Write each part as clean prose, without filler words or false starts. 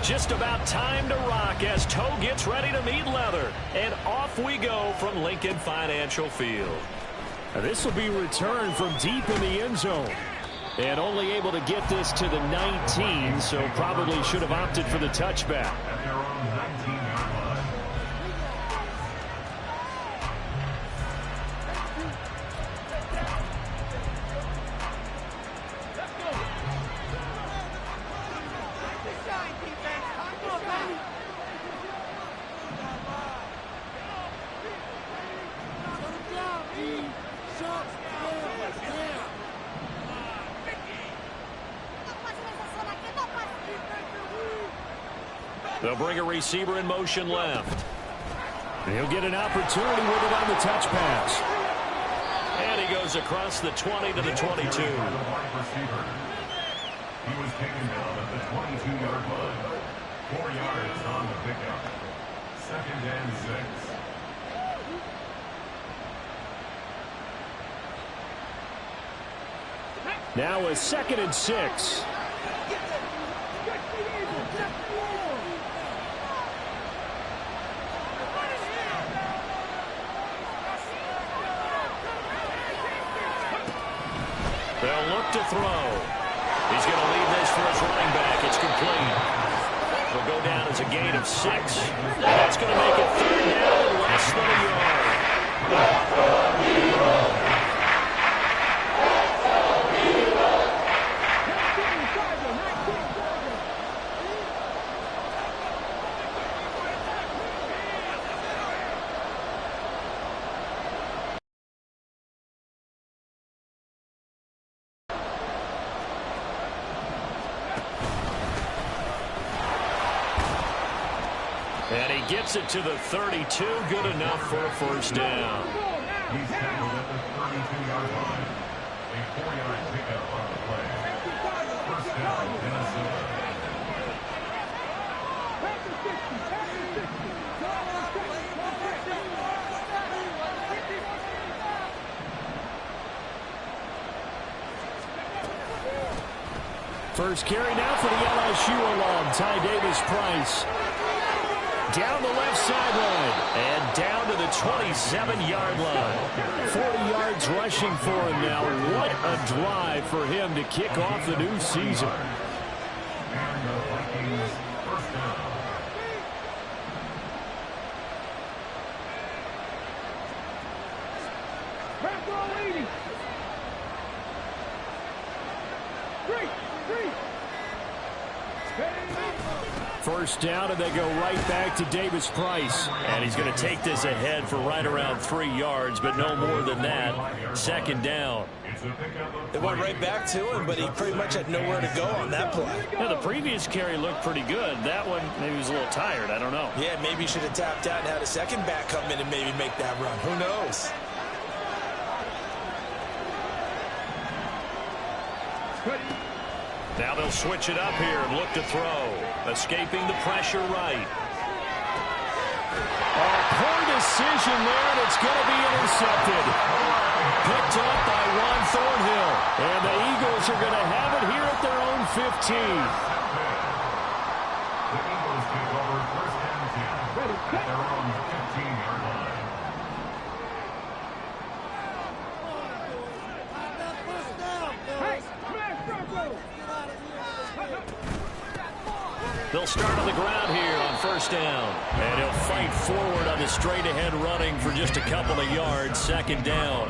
Just about time to rock as Toe gets ready to meet leather. And off we go from Lincoln Financial Field. This will be returned from deep in the end zone. And only able to get this to the 19, so probably should have opted for the touchback. They'll bring a receiver in motion left. He'll get an opportunity with it on the touch pass. And he goes across the 20 to the 22. He was taken down at the 22-yard line. 4 yards on the pickup. 2nd and 6. Now a 2nd and 6. They'll look to throw. He's going to leave this for his running back. It's complete. It'll go down as a gain of 6. That's going to make it 3rd down and less than a yard. And he gets it to the 32. Good enough for a 1st down. He's tackled at the 32-yard line. A 4-yard pickup on the play. 1st down, Minnesota. First carry now for the LSU alum, Ty Davis-Price. Down the left sideline and down to the 27-yard line. 40 yards rushing for him now. What a drive for him to kick off the new season. And the Vikings 1st down. First down, and they go right back to Davis-Price. And he's going to take this ahead for right around 3 yards, but no more than that. 2nd down. They went right back to him, but he pretty much had nowhere to go on that play. Yeah, the previous carry looked pretty good. That one, maybe he was a little tired. I don't know. Yeah, maybe he should have tapped out and had a second back come in and maybe make that run. Who knows? Now they'll switch it up here and look to throw. Escaping the pressure right. Poor decision there, and it's going to be intercepted. Picked up by Juan Thornhill. And the Eagles are going to have it here at their own 15. The Eagles take over 1st and 10 at their own 15-yard line. They'll start on the ground here on 1st down. And he'll fight forward on the straight-ahead running for just a couple of yards. 2nd down.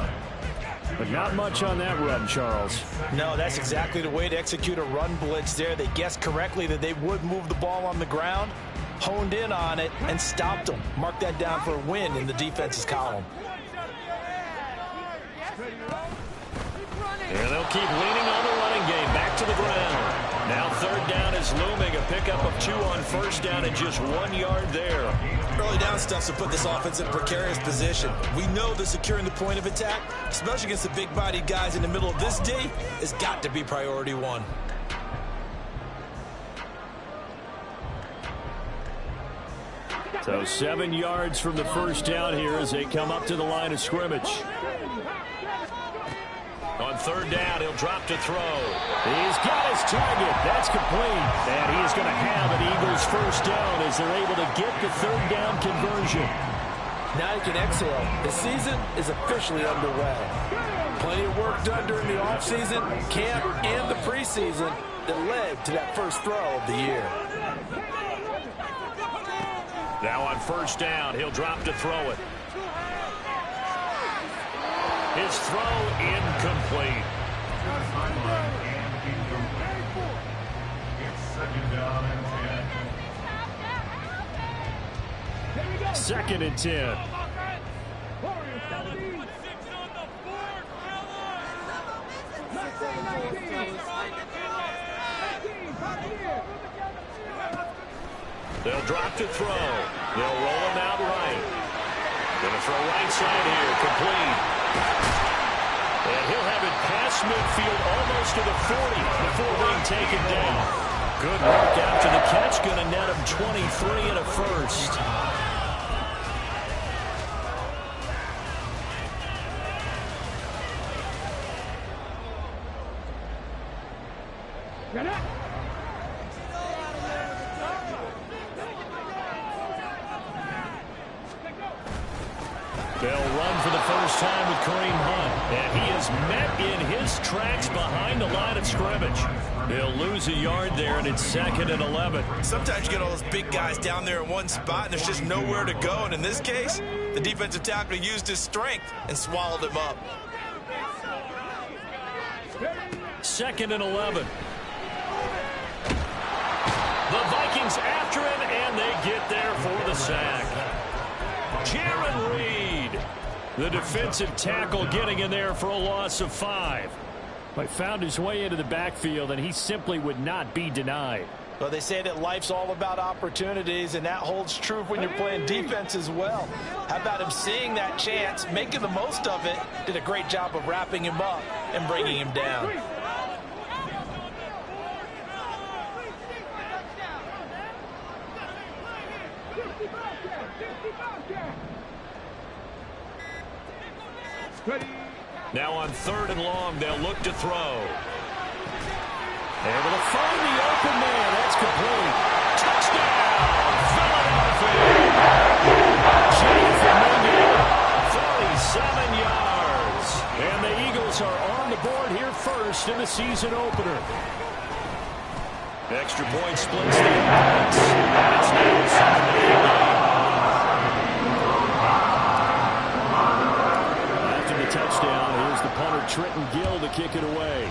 But not much on that run, Charles. No, that's exactly the way to execute a run blitz there. They guessed correctly that they would move the ball on the ground, honed in on it, and stopped them. Mark that down for a win in the defense's column. And they'll keep leaning on the running game. Back to the ground. Now 3rd down is looming. A pickup of 2 on 1st down and just 1 yard there. Early down stuff to put this offense in a precarious position. We know that securing the point of attack, especially against the big-bodied guys in the middle of this D, has got to be priority 1. So 7 yards from the 1st down here as they come up to the line of scrimmage. On third down, he'll drop to throw. He's got his target. That's complete. And he is going to have an Eagles first down as they're able to get the third down conversion. Now you can exhale. The season is officially underway. Plenty of work done during the offseason, camp, and the preseason that led to that first throw of the year. Now on first down, he'll drop to throw it. His throw incomplete. It's second down and 10. Second and 10. They'll drop to throw. They'll roll him out right. Going to throw right side here, complete. And he'll have it past midfield almost to the 40 before being taken down. Good work after the catch. Going to net him 23 and a first. They'll run for the first time with Kareem Hunt. And he is met in his tracks behind the line of scrimmage. They'll lose a yard there, and it's second and 11. Sometimes you get all those big guys down there in one spot, and there's just nowhere to go. And in this case, the defensive tackle used his strength and swallowed him up. Second and 11. The Vikings after him, and they get there for the sack. Jaron Reed, the defensive tackle, getting in there for a loss of 5. But found his way into the backfield, and he simply would not be denied. Well, they say that life's all about opportunities, and that holds true when you're playing defense as well. How about him seeing that chance, making the most of it, did a great job of wrapping him up and bringing him down. Now on third and long, they'll look to throw. Able to find the open man. That's complete. Touchdown, Philadelphia. Jonathan Mingo, 47 yards. And the Eagles are on the board here first in the season opener. Extra point splits the offense. And it's now 7-8. Touchdown. Here's the punter, Trenton Gill, to kick it away.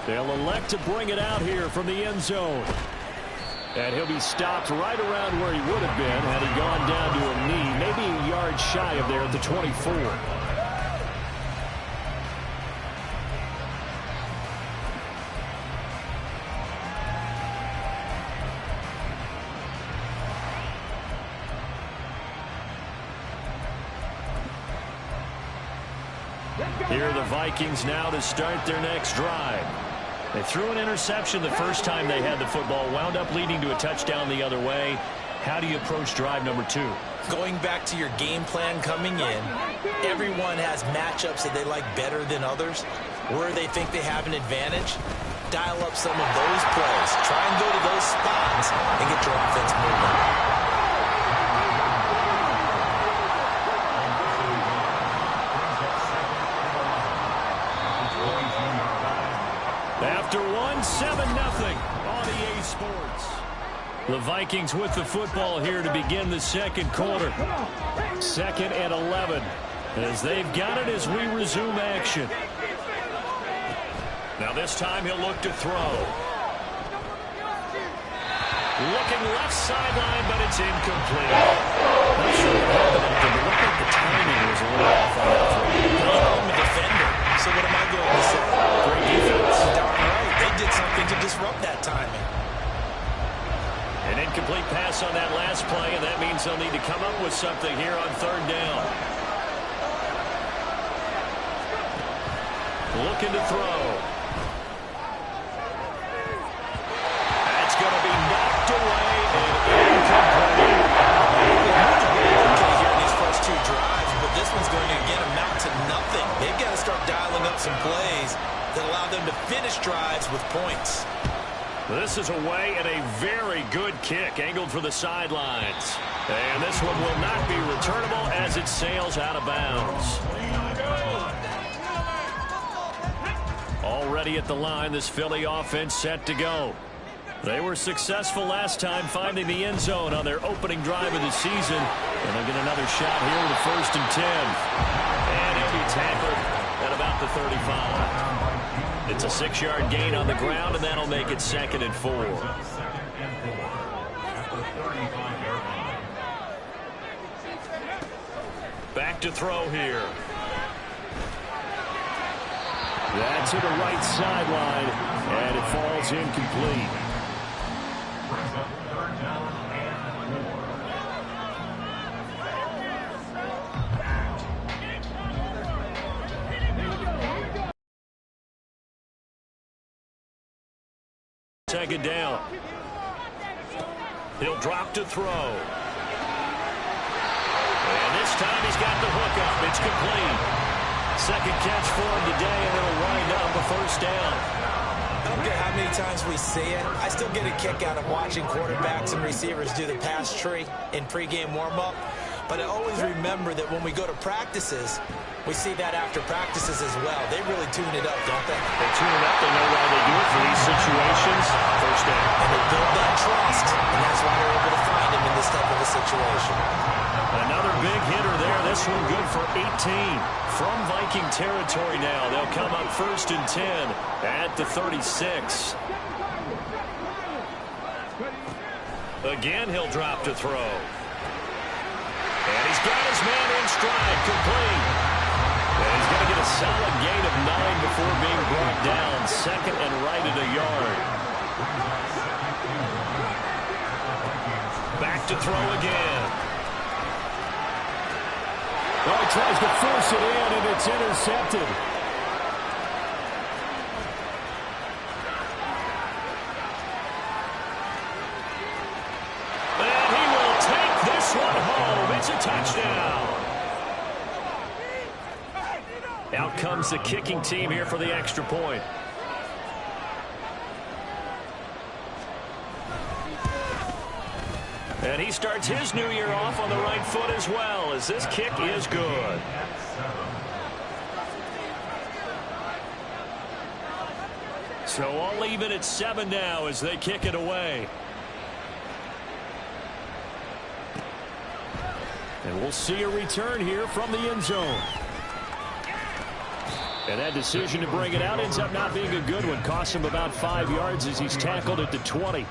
They'll elect to bring it out here from the end zone. And he'll be stopped right around where he would have been had he gone down to a knee, maybe a yard shy of there at the 24. Here are the Vikings now to start their next drive. They threw an interception the first time they had the football, wound up leading to a touchdown the other way. How do you approach drive number 2? Going back to your game plan coming in, everyone has matchups that they like better than others. Where they think they have an advantage, dial up some of those plays. Try and go to those spots and get your offense moving. After 7-0 on EA Sports. The Vikings with the football here to begin the second quarter. Second and 11 as they've got it as we resume action. Now this time he'll look to throw. Looking left sideline, but it's incomplete. Not sure what happened, but it looked like the timing was a little off on that throw. I'm a defender, so what am I going to say? Great defense. Darn right. They did something to disrupt that timing. An incomplete pass on that last play, and that means they'll need to come up with something here on third down. Looking to throw. That's going to be knocked away and incomplete. Okay, here in these first 2 drives, but this one's going to get finish drives with points. This is away and a very good kick angled for the sidelines. And this one will not be returnable as it sails out of bounds. Already at the line, this Philly offense set to go. They were successful last time finding the end zone on their opening drive of the season. And they'll get another shot here with a 1st and 10. And he'll be tackled at about the 35. It's a 6-yard gain on the ground, and that'll make it 2nd and 4. Back to throw here. That's to the right sideline, and it falls incomplete. Second down. He'll drop to throw. And this time he's got the hook up. It's complete. Second catch for him today, and it'll wind up a 1st down. I don't care how many times we see it. I still get a kick out of watching quarterbacks and receivers do the pass tree in pregame warm-up. But I always remember that when we go to practices, we see that after practices as well. They really tune it up, don't they? They tune it up. They know why they do it for these situations. 1st down. And they build that trust, and that's why they're able to find him in this type of a situation. Another big hitter there. This one good for 18. From Viking territory now. They'll come up 1st and 10 at the 36. Again, he'll drop to throw. And he's got his man in stride, complete. And he's going to get a solid gain of 9 before being brought down. 2nd and right at a yard. Back to throw again. Well, he tries to force it in, and it's intercepted. And he will take this one home. It's a touchdown. Out comes the kicking team here for the extra point. And he starts his new year off on the right foot as well, as this kick is good. So all even at 7 now as they kick it away. And we'll see a return here from the end zone. And that decision to bring it out ends up not being a good one. Costs him about 5 yards as he's tackled at the 20.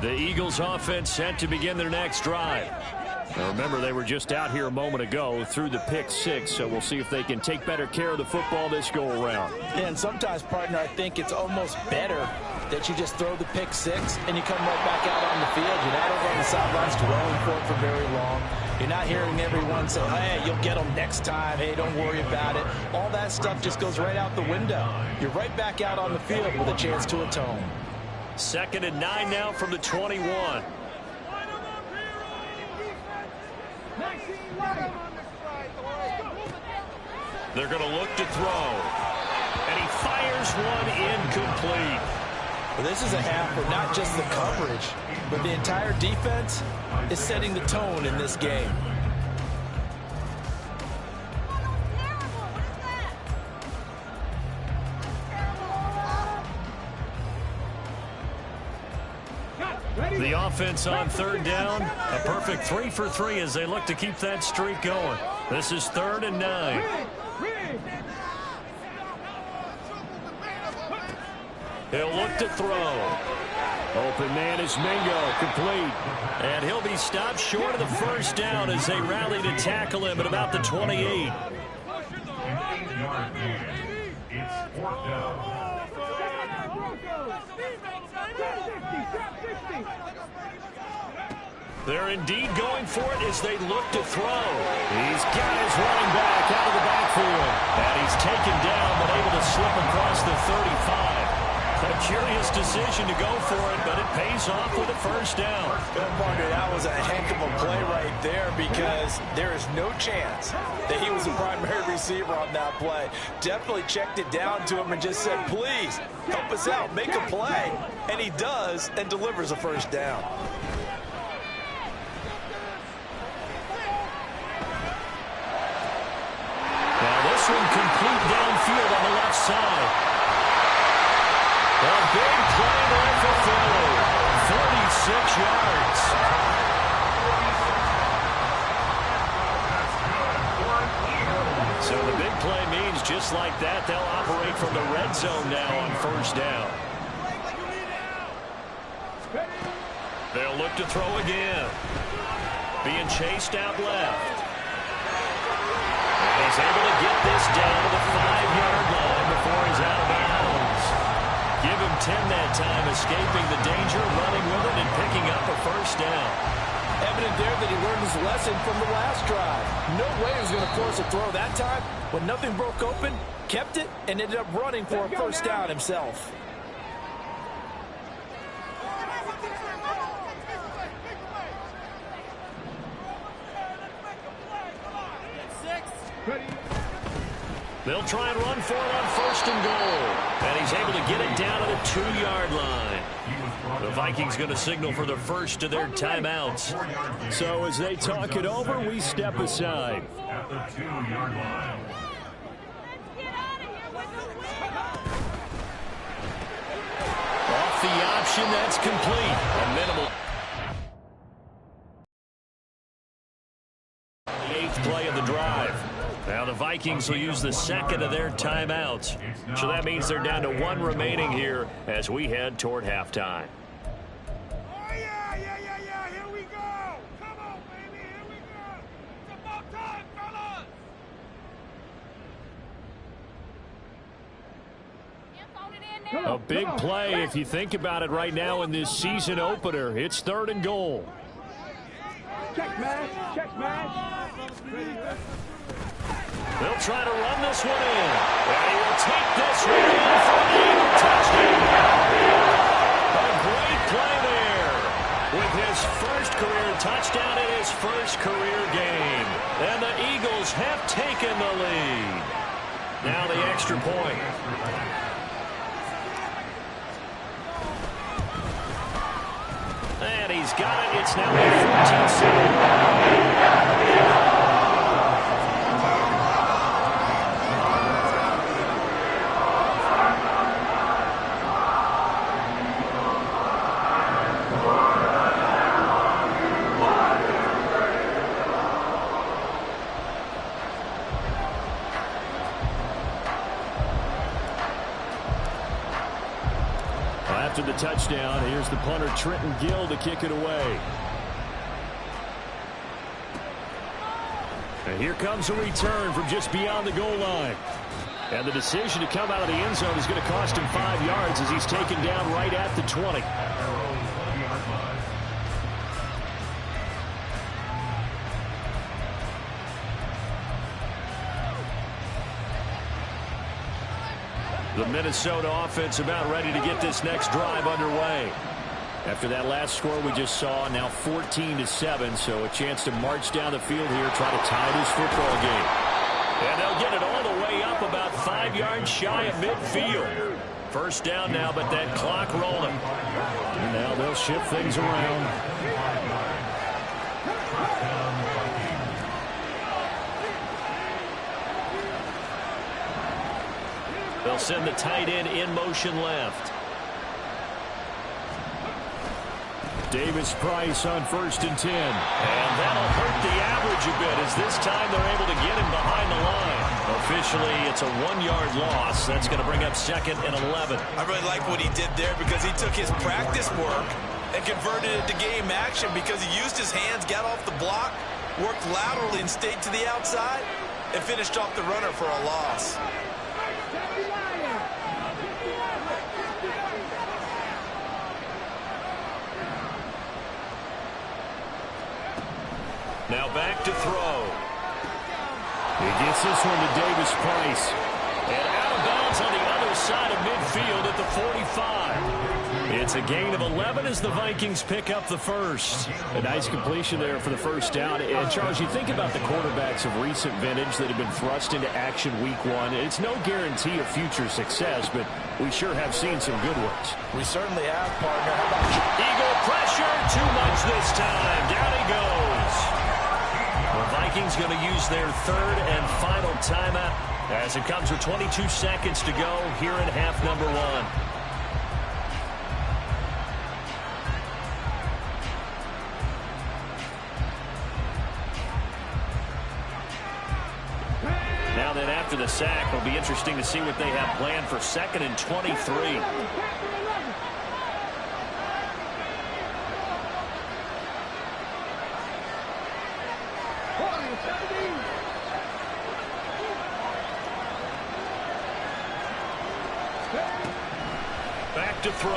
The Eagles offense set to begin their next drive. Now remember, they were just out here a moment ago through the pick 6, so we'll see if they can take better care of the football this go around. Yeah, and sometimes, partner, I think it's almost better that you just throw the pick 6 and you come right back out on the field. You're not over on the sidelines dwelling for it for very long. You're not hearing everyone say, hey, you'll get them next time. Hey, don't worry about it. All that stuff just goes right out the window. You're right back out on the field with a chance to atone. 2nd and 9 now from the 21. They're going to look to throw. And he fires one incomplete. Well, this is a half where not just the coverage, but the entire defense is setting the tone in this game. The offense on 3rd down. A perfect 3 for 3 as they look to keep that streak going. This is 3rd and 9. He'll look to throw. Open man is Mingo, complete. And he'll be stopped short of the 1st down as they rally to tackle him at about the 28. It's 4th down. They're indeed going for it as they look to throw. He's got his running back out of the backfield. And he's taken down but able to slip across the 35. A curious decision to go for it, but it pays off with a first down. Partner, that was a heck of a play right there because there is no chance that he was the primary receiver on that play. Definitely checked it down to him and just said, please, help us out, make a play. And he does and delivers a first down. Now this one complete downfield on the left side. A big play there for Philly. 46 yards. So the big play means just like that, they'll operate from the red zone now on first down. They'll look to throw again. Being chased out left. And he's able to get this down to the 5-yard line before he's out of bounds. Give him 10 that time, escaping the danger, running with it, and picking up a first down. Evident there that he learned his lesson from the last drive. No way he was going to force a throw that time. When nothing broke open, kept it, and ended up running for a first down himself. They'll try and run for it on first and goal. And he's able to get it down to the 2-yard line. The Vikings going to signal for the first of their timeouts. So as they talk it over, we step aside. At the 2-yard line. Off the option, that's complete. A minimal. The 8th play of the drive. Now the Vikings will use the second of their timeouts. So that means they're down to 1 remaining here as we head toward halftime. Oh, yeah, here we go. Come on, baby, here we go. It's about time, fellas. A big play if you think about it right now in this season opener. It's 3rd and goal. Check match. They'll try to run this one in. And he will take this one in for an Eagle touchdown. A great play there with his first career touchdown in his first career game. And the Eagles have taken the lead. Now the extra point. And he's got it. It's now a 14-7. After the touchdown, here's the punter, Trenton Gill, to kick it away. And here comes a return from just beyond the goal line. And the decision to come out of the end zone is going to cost him 5 yards as he's taken down right at the 20. The Minnesota offense about ready to get this next drive underway. After that last score we just saw, now 14-7, so a chance to march down the field here, try to tie this football game. And they'll get it all the way up about 5 yards shy of midfield. First down now, but that clock rolling. And now they'll shift things around. They'll send the tight end in motion left. Davis Price on 1st and 10. And that'll hurt the average a bit as this time they're able to get him behind the line. Officially, it's a 1-yard loss. That's going to bring up 2nd and 11. I really like what he did there because he took his practice work and converted it to game action because he used his hands, got off the block, worked laterally and stayed to the outside, and finished off the runner for a loss. Now back to throw. He gets this one to Davis Price. And out of bounds on the other near side of midfield at the 45. It's a gain of 11 as the Vikings pick up the first. A nice completion there for the first down. And, Charles, you think about the quarterbacks of recent vintage that have been thrust into action week one. It's no guarantee of future success, but we sure have seen some good ones. We certainly have, partner. How about you? Eagle pressure, too much this time. Down he goes. The Vikings going to use their third and final timeout as it comes with 22 seconds to go here in half number one. Now then, after the sack, it'll be interesting to see what they have planned for 2nd and 23. Back to throw.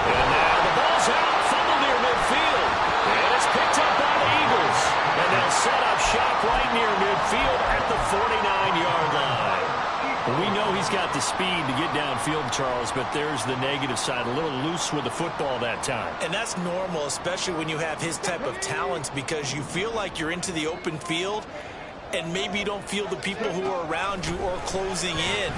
And now the ball's out, fumble near midfield. And it's picked up by the Eagles. And they'll set up shop right near midfield at the 49-yard line. We know he's got the speed to get downfield, Charles, but there's the negative side. A little loose with the football that time. And that's normal, especially when you have his type of talents, because you feel like you're into the open field and maybe you don't feel the people who are around you or closing in.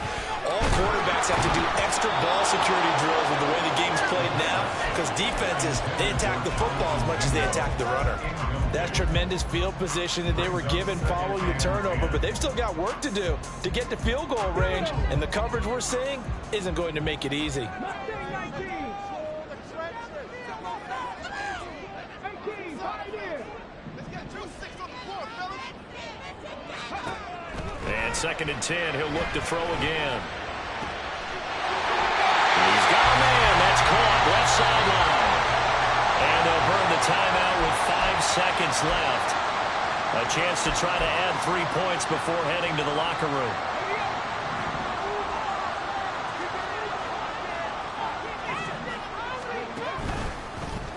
All quarterbacks have to do extra ball security drills with the way the game's played now, because defenses, they attack the football as much as they attack the runner. That's tremendous field position that they were given following the turnover, but they've still got work to do to get to field goal range, and the coverage we're seeing isn't going to make it easy. And 2nd and 10, he'll look to throw again. He's got a man. That's caught left sideline. And they'll burn the timeout with 5 seconds left. A chance to try to add 3 points before heading to the locker room.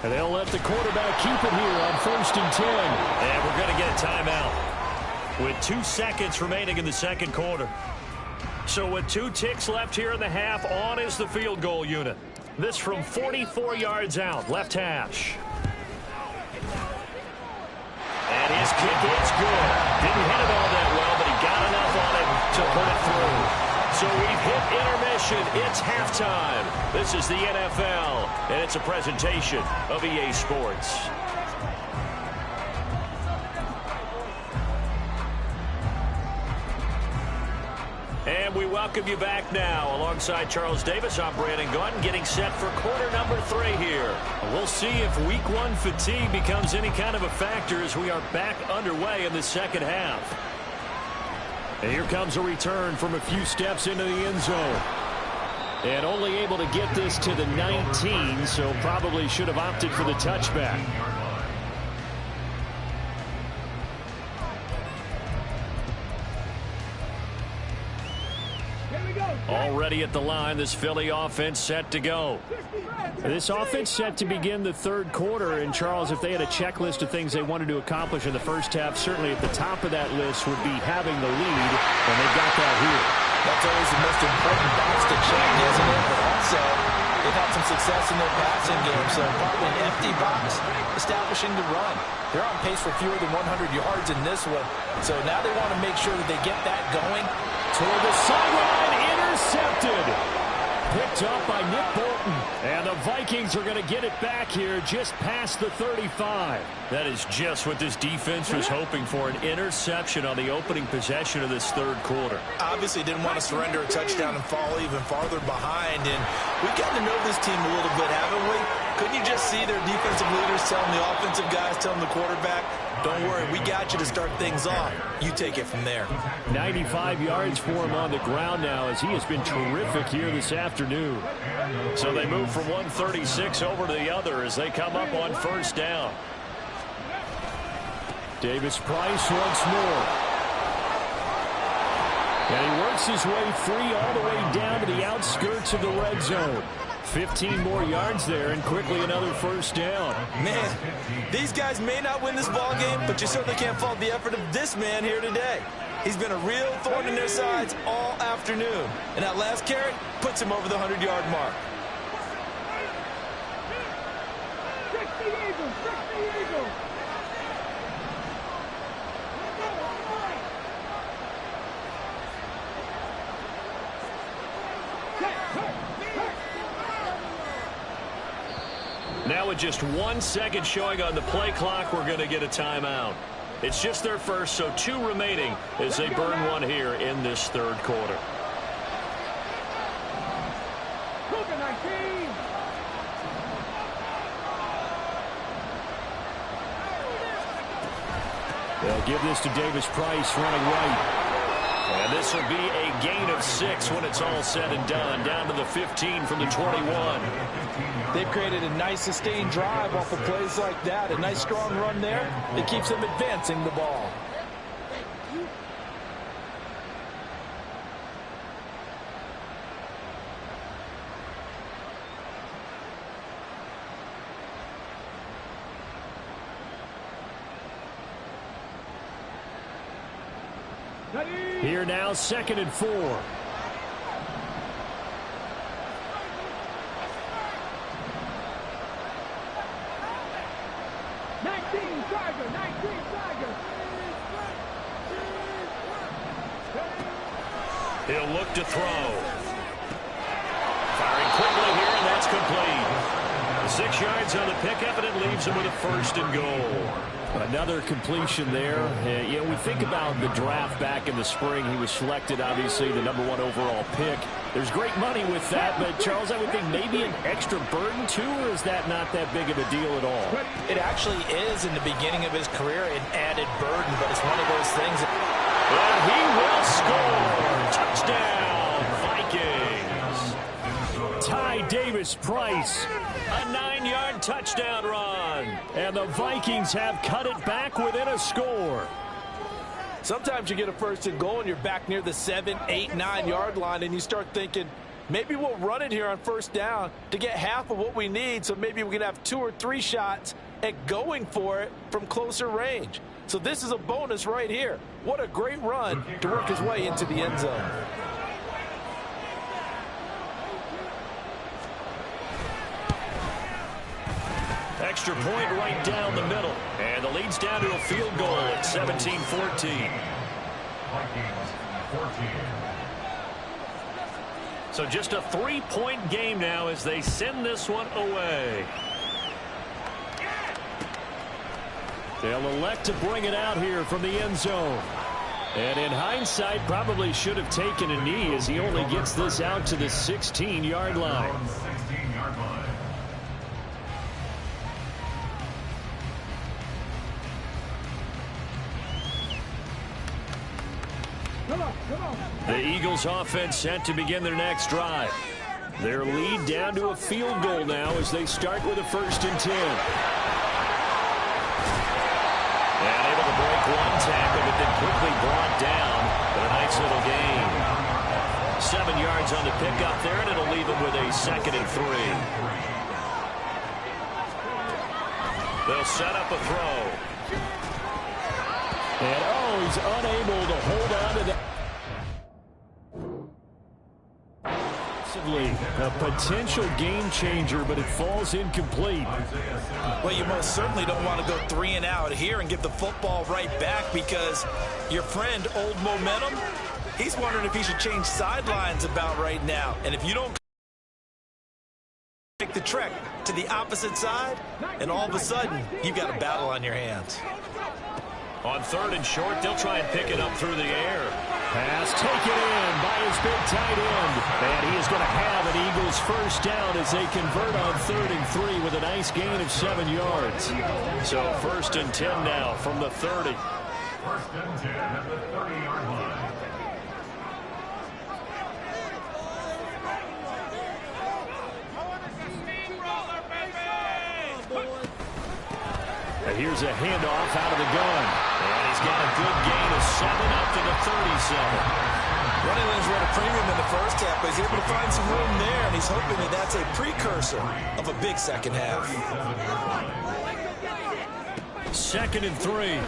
And they'll let the quarterback keep it here on 1st and 10. And we're going to get a timeout with 2 seconds remaining in the second quarter. So with 2 ticks left here in the half, on is the field goal unit. This from 44 yards out, left hash. And his kick is good. Didn't hit it all that well, but he got enough on it to put it through. So we've hit intermission. It's halftime. This is the NFL, and it's a presentation of EA Sports. And we welcome you back now. Alongside Charles Davis, I'm Brandon Gaudin, getting set for quarter number 3 here. We'll see if week 1 fatigue becomes any kind of a factor as we are back underway in the second half. And here comes a return from a few steps into the end zone. And only able to get this to the 19, so probably should have opted for the touchback. Already at the line, this Philly offense set to go. This offense set to begin the third quarter. And, Charles, if they had a checklist of things they wanted to accomplish in the first half, certainly at the top of that list would be having the lead, and they got that here. That's always the most important box to check, isn't it? But also, they've had some success in their passing game, so probably an empty box establishing the run. They're on pace for fewer than 100 yards in this one, so now they want to make sure that they get that going. Toward the sideline, intercepted. Picked up by Nick Bolton. And the Vikings are going to get it back here just past the 35. That is just what this defense was hoping for, an interception on the opening possession of this third quarter. Obviously didn't want to surrender a touchdown and fall even farther behind. And we've gotten to know this team a little bit, haven't we? Couldn't you just see their defensive leaders telling the offensive guys, telling the quarterback, don't worry, we got you to start things off. You take it from there. 95 yards for him on the ground now as he has been terrific here this afternoon. So they move from 136 over to the other as they come up on first down. Davis-Price once more. And he works his way free all the way down to the outskirts of the red zone. 15 more yards there, and quickly another first down. Man, these guys may not win this ball game, but you certainly can't fault the effort of this man here today. He's been a real thorn in their sides all afternoon. And that last carry puts him over the 100-yard mark. Now with just 1 second showing on the play clock, we're going to get a timeout. It's just their first, so 2 remaining as they burn one here in this third quarter. They'll give this to Davis Price running right. And this will be a gain of 6 when it's all said and done. Down to the 15 from the 21. They've created a nice sustained drive off of plays like that. A nice strong run there that keeps them advancing the ball. Here now, 2nd and 4. 19 Tiger. He'll look to throw. Firing quickly here, and that's complete. 6 yards on the pickup, and it leaves him with a 1st and goal. Another completion there. You know, we think about the draft back in the spring. He was selected, obviously, the #1 overall pick. There's great money with that, but, Charles, I would think maybe an extra burden, too, or is that not that big of a deal at all? It actually is in the beginning of his career an added burden, but it's one of those things. And he will score. Touchdown, Vikings. Ty Davis Price, a 9-yard touchdown run. And the Vikings have cut it back within a score. Sometimes you get a 1st and goal and you're back near the 7, 8, 9-yard line and you start thinking, maybe we'll run it here on 1st down to get half of what we need, so maybe we can have 2 or 3 shots at going for it from closer range. So this is a bonus right here. What a great run to work his way into the end zone. Extra point right down the middle. And the lead's down to a field goal at 17-14. Vikings 14. So just a 3-point game now as they send this one away. They'll elect to bring it out here from the end zone. And in hindsight, probably should have taken a knee as he only gets this out to the 16-yard line. 16-yard line. The Eagles offense set to begin their next drive. Their lead down to a field goal now as they start with a 1st and 10. And able to break one tackle, but then quickly brought down. But a nice little gain. 7 yards on the pickup there, and it'll leave them with a 2nd and 3. They'll set up a throw. And he's unable to hold on to that. A potential game changer, but it falls incomplete. Well, you most certainly don't want to go 3 and out here and give the football right back, because your friend, Old Momentum, he's wondering if he should change sidelines about right now. And if you don't make the trek to the opposite side, and all of a sudden, you've got a battle on your hands. On 3rd and short, they'll try and pick it up through the air. Pass taken in by his big tight end. And he is going to have an Eagles 1st down as they convert on 3rd and 3 with a nice gain of 7 yards. So 1st and 10 now from the 30. 1st and 10 at the 30-yard line. And here's a handoff out of the gun. And he's got a good gain of 7 up to the 37. Running lanes were at a premium in the first half, but he's able to find some room there, and he's hoping that that's a precursor of a big second half. 2nd and 3.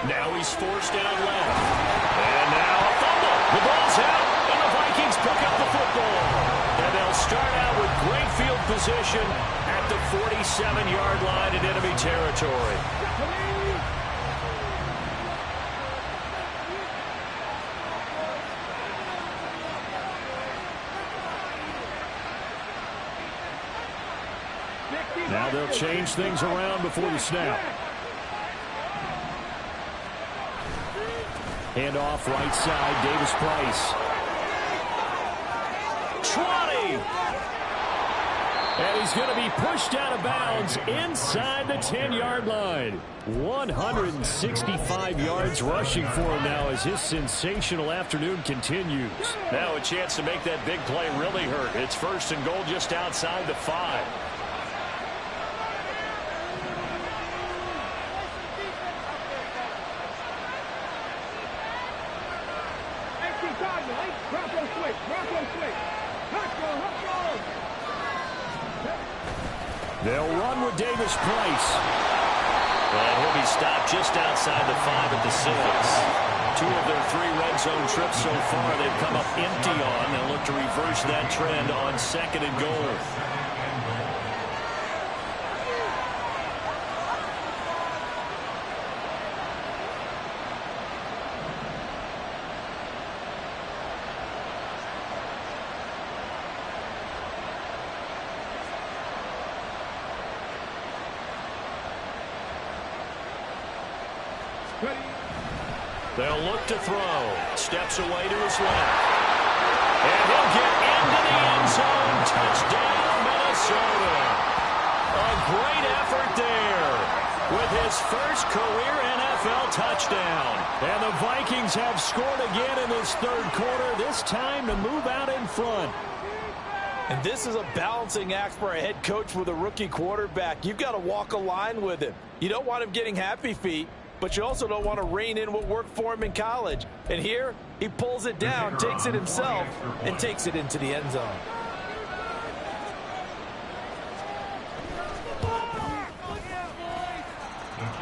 Now he's forced out left. And now a fumble. The ball's out, and the Vikings pick up the football. And they'll start out with great field position at the 47-yard line in enemy territory. Now they'll change things around before the snap. Hand off right side, Davis Price. 20! And he's going to be pushed out of bounds inside the 10-yard line. 165 yards rushing for him now as his sensational afternoon continues. Now a chance to make that big play really hurt. It's first and goal just outside the 5. They'll run with Davis Price. And he'll be stopped just outside the 5 at the 6. 2 of their 3 red zone trips so far they've come up empty on. They'll look to reverse that trend on second and goal. They'll look to throw. Steps away to his left. And he'll get into the end zone. Touchdown, Minnesota. A great effort there with his first career NFL touchdown. And the Vikings have scored again in this third quarter, this time to move out in front. And this is a balancing act for a head coach with a rookie quarterback. You've got to walk a line with him. You don't want him getting happy feet, but you also don't want to rein in what worked for him in college. And here, he pulls it down, takes it himself, and takes it into the end zone.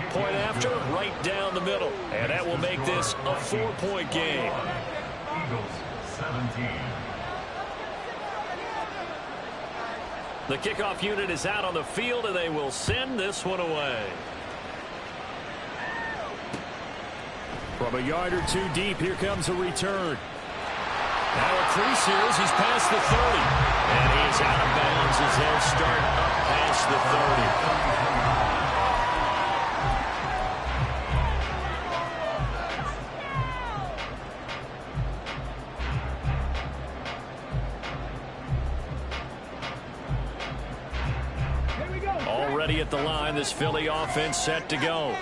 Point after, right down the middle. And that will make this a 4-point game. Eagles 17. The kickoff unit is out on the field, and they will send this one away. From a yard or 2 deep, here comes a return. Now a crease here as he's past the 30. And he is out of bounds as they'll start up past the 30. Already at the line, this Philly offense set to go.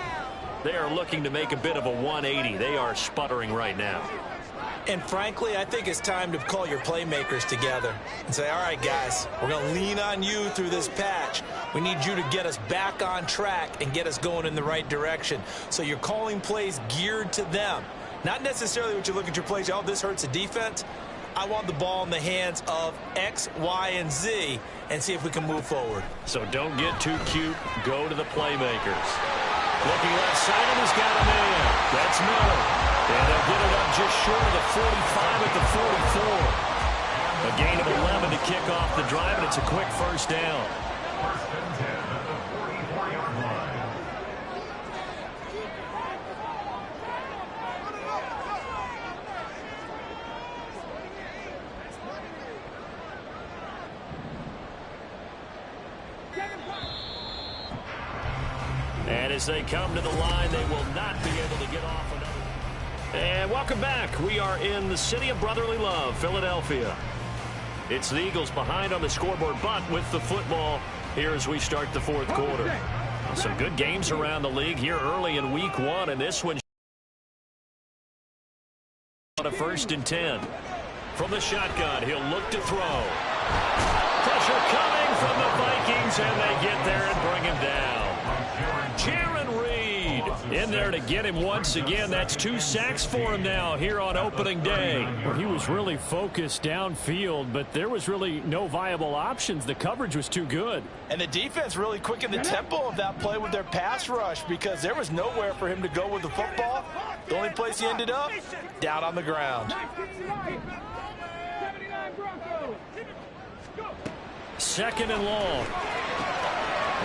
They are looking to make a bit of a 180. They are sputtering right now. And frankly, I think it's time to call your playmakers together and say, all right, guys, we're going to lean on you through this patch. We need you to get us back on track and get us going in the right direction. So you're calling plays geared to them. Not necessarily what you look at your plays, oh, this hurts the defense. I want the ball in the hands of X, Y, and Z and see if we can move forward. So don't get too cute. Go to the playmakers. Looking left side, and he's got a man. That's Miller. And they'll get it up just short of the 45 at the 44. A gain of 11 to kick off the drive, and it's a quick first down. First and 10 at the 44-yard line. And as they come to the line, they will not be able to get off another. And welcome back. We are in the city of brotherly love, Philadelphia. It's the Eagles behind on the scoreboard, but with the football here as we start the fourth quarter. Some good games around the league here early in week 1, and this one on a 1st and 10. From the shotgun, he'll look to throw. Pressure coming from the Vikings, and they get there and bring him down. Jarran Reed in in there to get him once again. That's 2 sacks for him now here on opening day. Well, he was really focused downfield, but there was really no viable options. The coverage was too good. And the defense really quickened the tempo of that play with their pass rush because there was nowhere for him to go with the football. The only place he ended up, down on the ground. 2nd and long.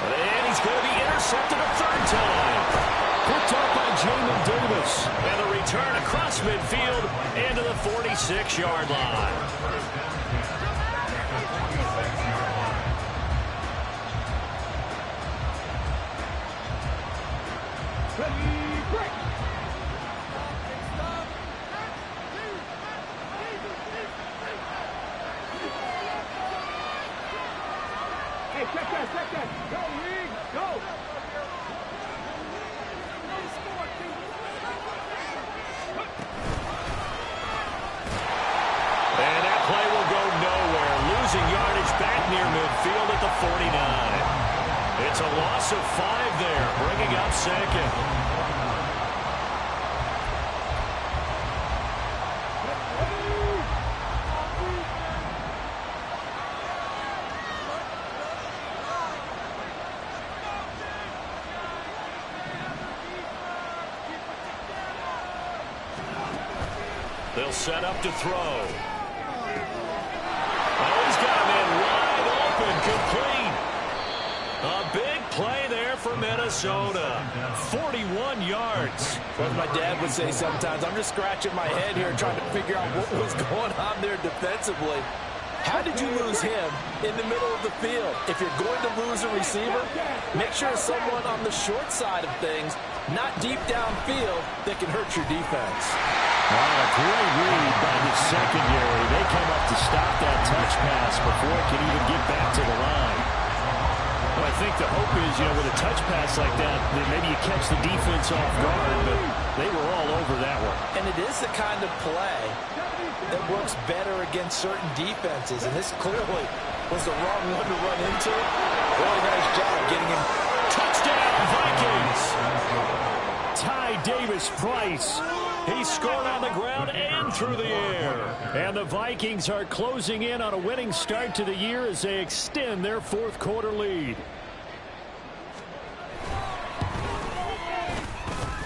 And he's going to be intercepted a 3rd time. Picked up by Jamin Davis. And the return across midfield into the 46-yard line. Near midfield at the 49. It's a loss of 5 there, bringing up 2nd. They'll set up to throw. Complete. A big play there for Minnesota. 41 yards. What my dad would say sometimes, I'm just scratching my head here trying to figure out what was going on there defensively. How did you lose him in the middle of the field? If you're going to lose a receiver, make sure it's someone on the short side of things, not deep downfield, that can hurt your defense. A great read by the secondary. They come up to stop that touch pass before it can even get back to the line. Well, I think the hope is, with a touch pass like that maybe you catch the defense off guard, but they were all over that one. And it is the kind of play that works better against certain defenses, and this clearly was the wrong one to run into. Really nice job getting him. Touchdown, Vikings! Ty Davis-Price. He scored on the ground and through the air. And the Vikings are closing in on a winning start to the year as they extend their 4th quarter lead.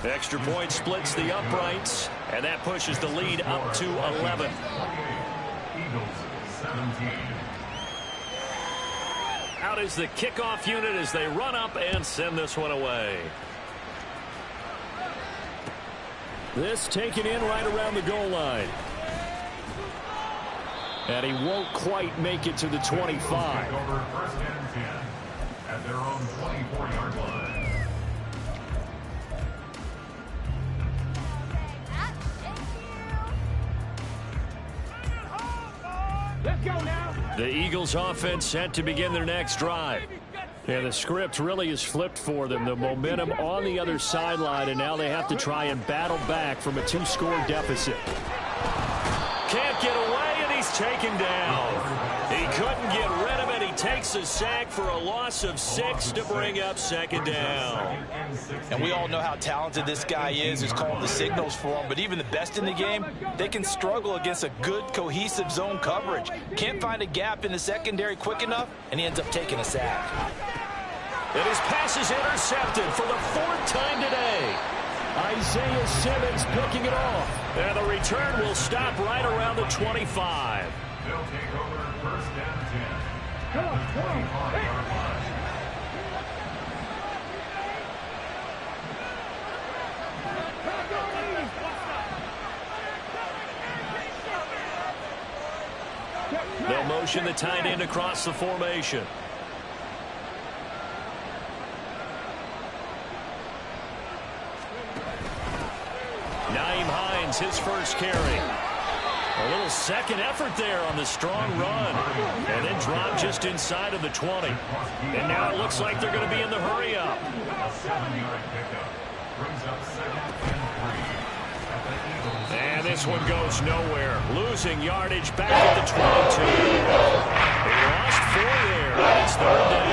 Extra point splits the uprights, and that pushes the lead up to 11. Eagles 17. Out is the kickoff unit as they run up and send this one away. This taken in right around the goal line. And he won't quite make it to the 25. Over 1st and 10 at their own 24-yard line. Let's go now. The Eagles offense set to begin their next drive. And the script really is flipped for them. The momentum on the other sideline, and now they have to try and battle back from a 2-score deficit. Can't get away, and he's taken down. He couldn't get rid of it. He takes a sack for a loss of 6 to bring up 2nd down. And we all know how talented this guy is who's calling the signals for him. But even the best in the game, they can struggle against a good, cohesive zone coverage. Can't find a gap in the secondary quick enough, and he ends up taking a sack. And his pass is intercepted for the 4th time today. Isaiah Simmons picking it off. And the return will stop right around the 25. They'll take over 1st and 10 at the 25-yard line. They'll motion the tight end across the formation. Nyheim Hines, his first carry. A little second effort there on the strong run. And then dropped just inside of the 20. And now it looks like they're going to be in the hurry-up. A 7-yard pickup brings up 2nd and 3 at the Eagles. And this one goes nowhere. Losing yardage back at the 22. They lost 4 there. It's 3rd down.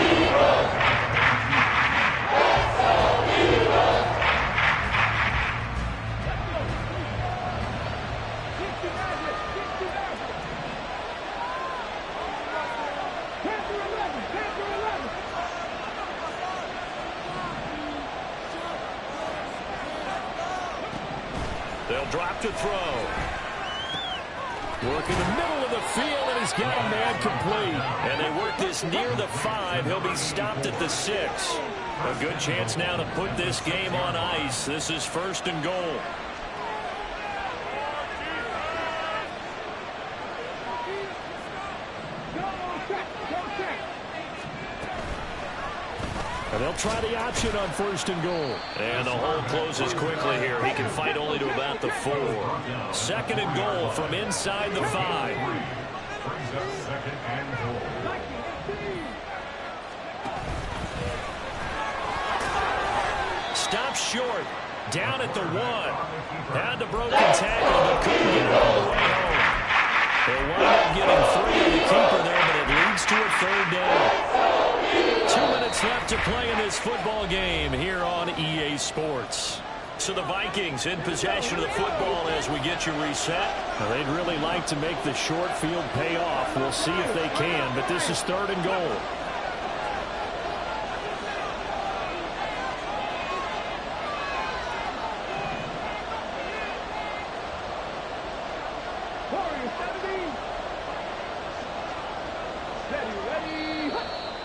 They'll drop to throw. Work in the middle of the field, and he's got a man complete. And they work this near the 5. He'll be stopped at the 6. A good chance now to put this game on ice. This is 1st and goal. And they'll try the option on 1st and goal. And the hole closes quickly here. He can fight only to about the 4. 2nd and goal from inside the 5. Stopped short. Down at the 1. Had the broken tackle, but couldn't get it all the way home. They'll wind up getting 3 on the keeper there, but it leads to a 3rd down. 2 minutes left to play in this football game here on EA Sports. So the Vikings in possession of the football as we get you reset. Well, they'd really like to make the short field pay off. We'll see if they can, but this is 3rd and goal.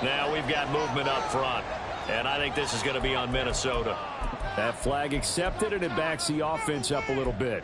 Now we've got movement up front, and I think this is going to be on Minnesota. That flag accepted, and it backs the offense up a little bit.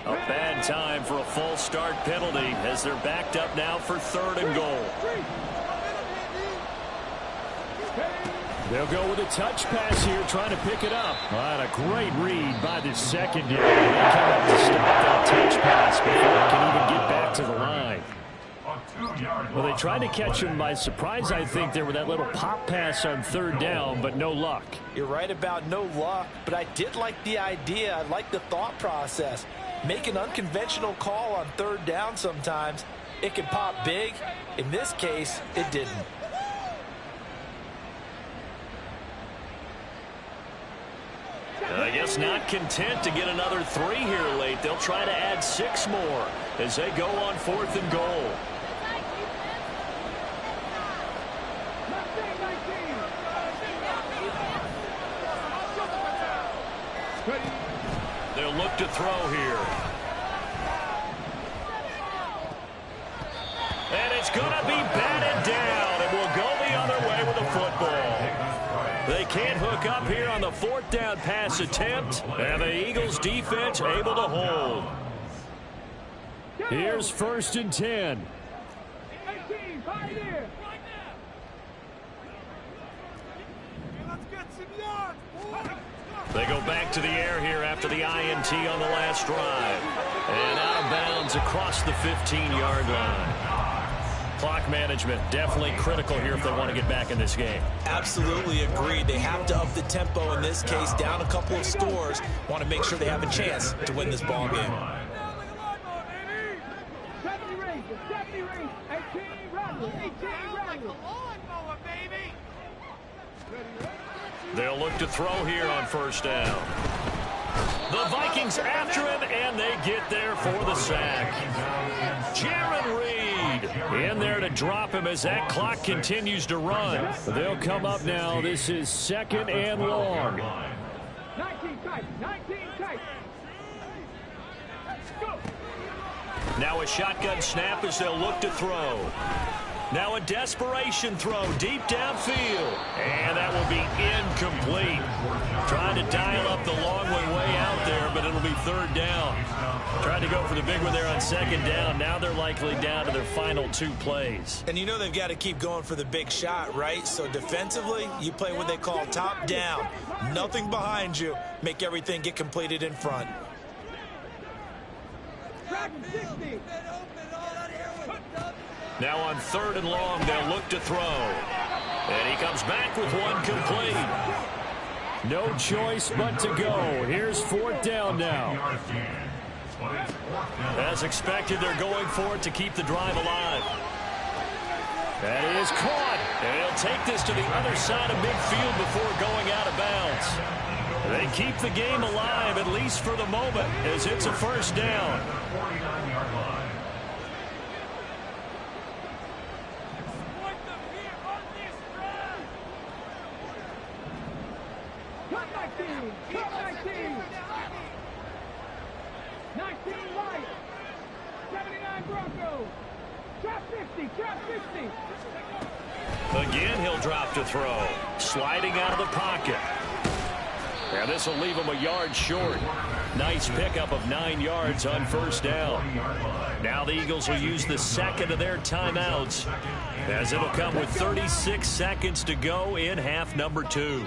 A bad time for a false start penalty as they're backed up now for 3rd and goal. They'll go with a touch pass here, trying to pick it up. And a great read by the secondary. They come up to stop that touch pass before it can even get back to the line. Well, they tried to catch him by surprise, I think, there with that little pop pass on 3rd down, but no luck. You're right about no luck, but I did like the idea. I like the thought process. Make an unconventional call on 3rd down sometimes. It can pop big. In this case, it didn't. I guess not content to get another 3 here late. They'll try to add 6 more as they go on 4th and goal. They'll look to throw here. And it's going to be batted down. It will go the other way with the football. They can't hook up here on the 4th down pass attempt. And the Eagles defense able to hold. Here's 1st and 10. They go back to the air here after the INT on the last drive. And out of bounds across the 15-yard line. Clock management definitely critical here if they want to get back in this game. Absolutely agreed. They have to up the tempo in this case, down a couple of scores. Want to make sure they have a chance to win this ball game. They'll look to throw here on 1st down. The Vikings after him, and they get there for the sack. Jaron Reed in there to drop him as that clock continues to run. They'll come up now. This is 2nd and long. 19 tight. Now a shotgun snap as they'll look to throw. Now a desperation throw deep downfield. And that will be incomplete. Trying to dial up the long way out there, but it'll be 3rd down. Tried to go for the big one there on 2nd down. Now they're likely down to their final 2 plays. And you know they've got to keep going for the big shot, right? So defensively, you play what they call top down. Nothing behind you. Make everything get completed in front. Now on 3rd and long, they'll look to throw. And he comes back with one complete. No choice but to go. Here's 4th down now. But it's fourth down. As expected, they're going for it to keep the drive alive. That is caught. And he'll take this to the other side of midfield before going out of bounds. They keep the game alive, at least for the moment, as it's a first down. 49-yard line. Cut 19! Cut 19! 19 Lions! 79 Broncos! Trap 50! Trap 50! Again, he'll drop to throw. Sliding out of the pocket. And this will leave him a yard short. Nice pickup of 9 yards on first down. Now the Eagles will use the second of their timeouts, as it'll come with 36 seconds to go in half number 2.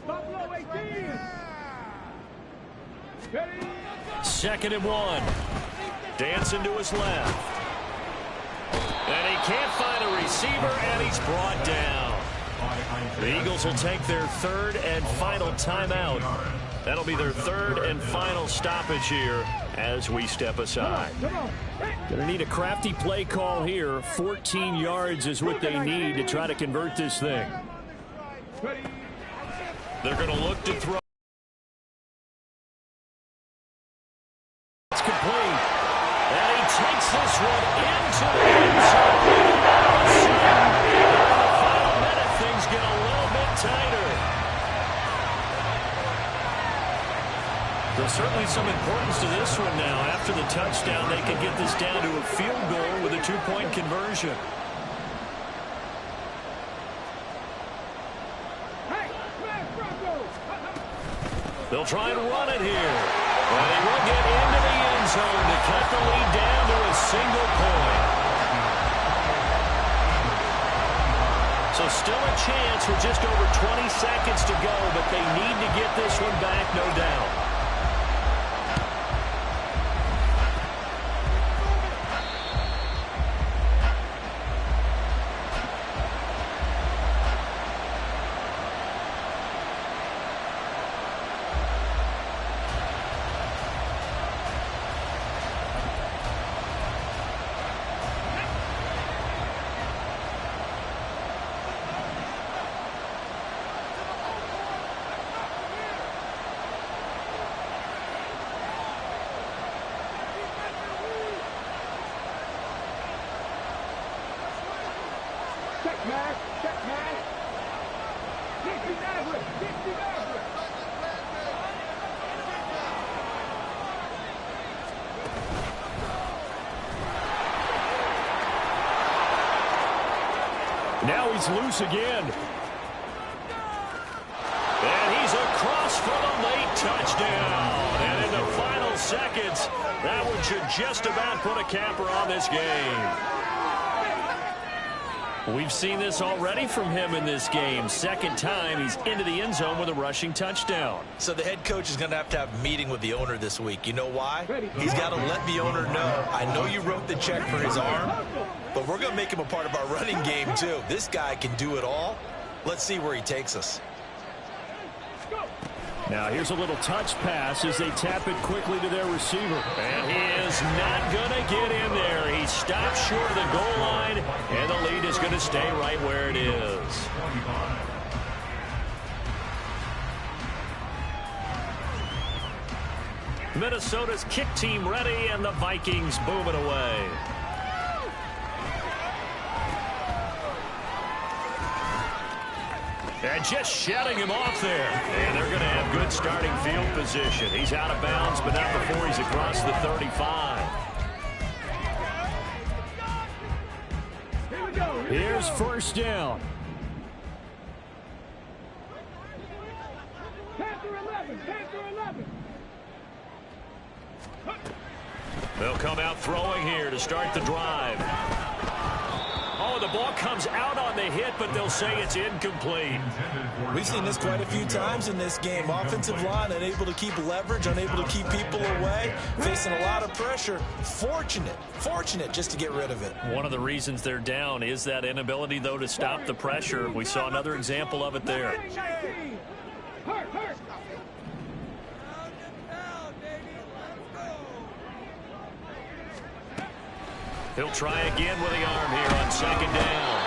Buffalo 18! Ready? 2nd and 1. Dancing to his left. And he can't find a receiver, and he's brought down. The Eagles will take their 3rd and final timeout. That'll be their 3rd and final stoppage here as we step aside. Going to need a crafty play call here. 14 yards is what they need to try to convert this thing. They're going to look to throw. It's complete. And he takes this one into the end zone. In the final minute, things get a little bit tighter. There's certainly some importance to this one now. After the touchdown, they can get this down to a field goal with a 2-point conversion. They'll try and run it here. And he will get into the end zone to cut the lead down to a single point. So still a chance with just over 20 seconds to go, but they need to get this one back, no doubt. Check, man. Check, man. 60 Maverick. 60 Maverick. Now he's loose again. And he's across for the late touchdown. And in the final seconds, that one should just about put a capper on this game. We've seen this already from him in this game. 2nd time he's into the end zone with a rushing touchdown. So the head coach is going to have a meeting with the owner this week. You know why? He's got to let the owner know, I know you wrote the check for his arm, but we're going to make him a part of our running game too. This guy can do it all. Let's see where he takes us. Now here's a little touch pass as they tap it quickly to their receiver. And he is not going to get in there. He stops short of the goal line, and the lead is going to stay right where it is. Minnesota's kick team ready, and the Vikings boom it away. And just shutting him off there. And they're going to have good starting field position. He's out of bounds, but not before he's across the 35. Here's first down. Panther 11. Panther 11. They'll come out throwing here to start the drive. Oh, the ball comes out on the hit, but they'll say it's incomplete. We've seen this quite a few times in this game. Offensive line unable to keep leverage, unable to keep people away, facing a lot of pressure. Fortunate just to get rid of it. One of the reasons they're down is that inability, though, to stop the pressure. We saw another example of it there. He'll try again with the arm here on second down.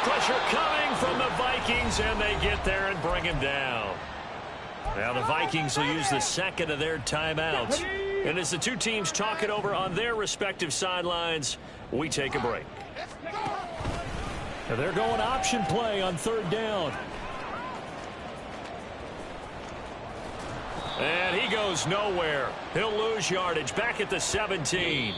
Pressure coming from the Vikings, and they get there and bring him down. Now the Vikings will use the second of their timeouts. And as the two teams talk it over on their respective sidelines, we take a break. Now they're going option play on third down. And he goes nowhere. He'll lose yardage back at the 17.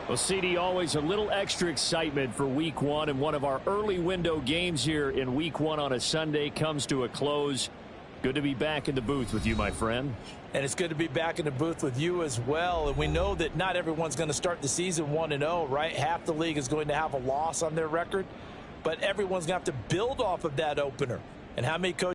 Well, CD, always a little extra excitement for Week 1, and one of our early window games here in Week 1 on a Sunday comes to a close. Good to be back in the booth with you, my friend. And it's good to be back in the booth with you as well. And we know that not everyone's going to start the season 1-0, right? Half the league is going to have a loss on their record, but everyone's going to have to build off of that opener. And how many coaches